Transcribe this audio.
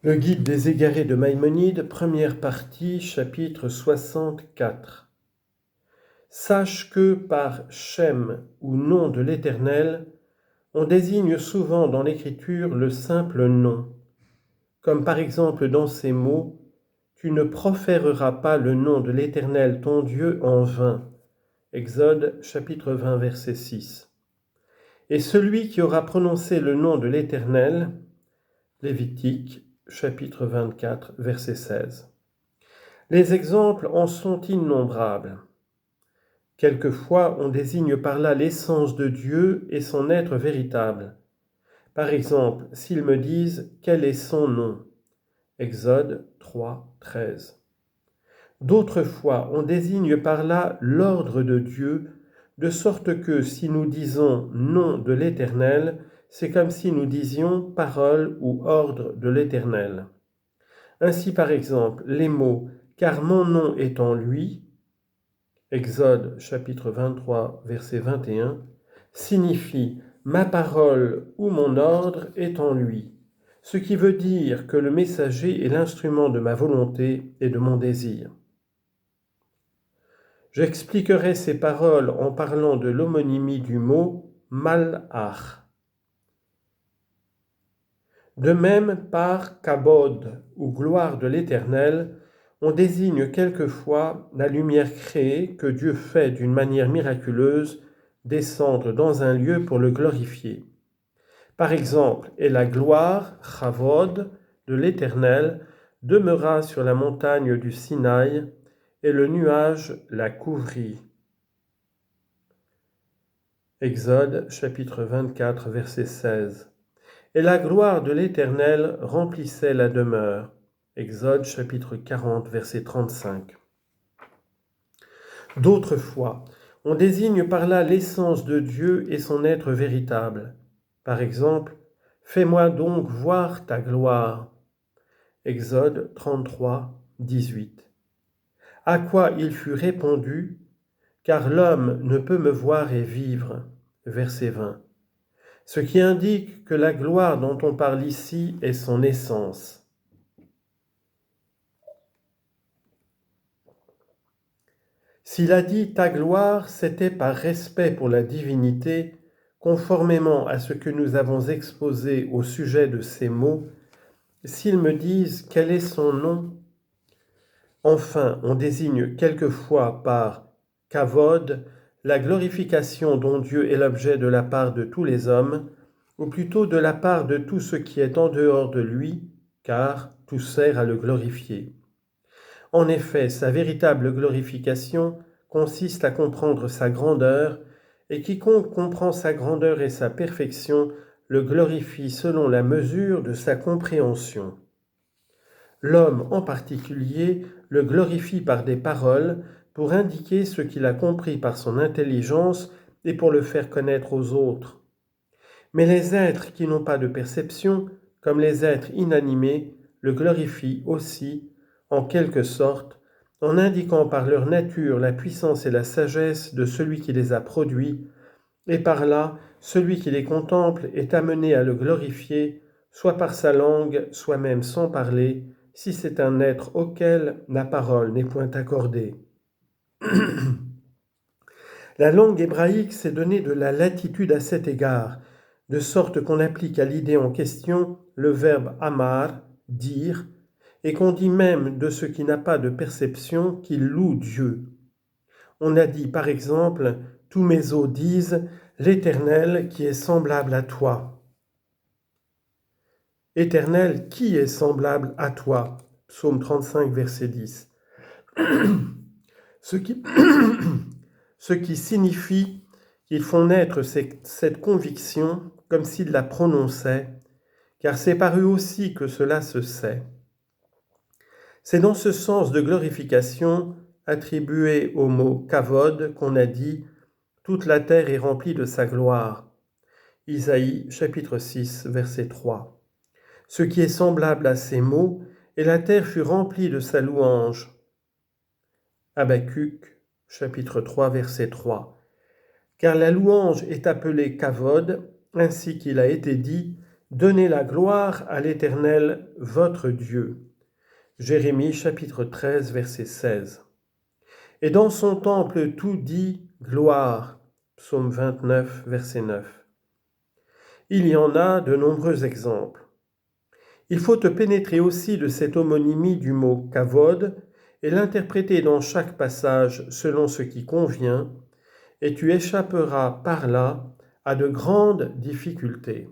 Le Guide des égarés de Maïmonide, première partie, chapitre 64. Sache que par Shem ou nom de l'Éternel, on désigne souvent dans l'Écriture le simple nom, comme par exemple dans ces mots « Tu ne proféreras pas le nom de l'Éternel ton Dieu en vain » Exode chapitre 20 verset 6. Et celui qui aura prononcé le nom de l'Éternel, Lévitique chapitre 24 verset 16. Les exemples en sont innombrables. Quelquefois, on désigne par là l'essence de Dieu et son être véritable. Par exemple, s'ils me disent « Quel est son nom ?» Exode 3, 13. D'autres fois, on désigne par là l'ordre de Dieu, de sorte que si nous disons « nom de l'Éternel », c'est comme si nous disions « parole » ou « ordre de l'Éternel ». Ainsi, par exemple, les mots « car mon nom est en lui » Exode chapitre 23 verset 21 signifient « ma parole ou mon ordre est en lui », ce qui veut dire que le messager est l'instrument de ma volonté et de mon désir. J'expliquerai ces paroles en parlant de l'homonymie du mot « malach ». De même, par kabod ou gloire de l'Éternel, on désigne quelquefois la lumière créée que Dieu fait d'une manière miraculeuse descendre dans un lieu pour le glorifier. Par exemple, et la gloire, chavod, de l'Éternel demeura sur la montagne du Sinaï, et le nuage la couvrit. Exode chapitre 24 verset 16. Et la gloire de l'Éternel remplissait la demeure. Exode chapitre 40 verset 35. D'autres fois, on désigne par là l'essence de Dieu et son être véritable. Par exemple, « Fais-moi donc voir ta gloire » Exode 33, 18. À quoi il fut répondu « Car l'homme ne peut me voir et vivre » verset 20. Ce qui indique que la gloire dont on parle ici est son essence. S'il a dit « ta gloire », c'était par respect pour la divinité, conformément à ce que nous avons exposé au sujet de ces mots. S'ils me disent « quel est son nom ?» Enfin, on désigne quelquefois par « kavod » la glorification dont Dieu est l'objet de la part de tous les hommes, ou plutôt de la part de tout ce qui est en dehors de lui, car tout sert à le glorifier. En effet, sa véritable glorification consiste à comprendre sa grandeur, et quiconque comprend sa grandeur et sa perfection le glorifie selon la mesure de sa compréhension. L'homme en particulier le glorifie par des paroles pour indiquer ce qu'il a compris par son intelligence et pour le faire connaître aux autres. Mais les êtres qui n'ont pas de perception, comme les êtres inanimés, le glorifient aussi, en quelque sorte, en indiquant par leur nature la puissance et la sagesse de celui qui les a produits, et par là, celui qui les contemple est amené à le glorifier, soit par sa langue, soit même sans parler, si c'est un être auquel la parole n'est point accordée. La langue hébraïque s'est donnée de la latitude à cet égard, de sorte qu'on applique à l'idée en question le verbe amar, dire, et qu'on dit même de ce qui n'a pas de perception qu'il loue Dieu. On a dit par exemple, tous mes os disent, l'Éternel qui est semblable à toi. Éternel, qui est semblable à toi? Psaume 35, verset 10. Ce qui signifie qu'ils font naître cette conviction comme s'ils la prononçaient, car c'est par eux aussi que cela se sait. C'est dans ce sens de glorification attribué au mot kavod qu'on a dit « toute la terre est remplie de sa gloire ». Isaïe chapitre 6 verset 3. Ce qui est semblable à ces mots, et la terre fut remplie de sa louange. Habacuc chapitre 3 verset 3. Car la louange est appelée kavod, ainsi qu'il a été dit, Donnez la gloire à l'Éternel, votre Dieu. Jérémie chapitre 13, verset 16. Et dans son temple tout dit gloire. Psaume 29, verset 9. Il y en a de nombreux exemples. Il faut te pénétrer aussi de cette homonymie du mot kavod et l'interpréter dans chaque passage selon ce qui convient, et tu échapperas par là à de grandes difficultés.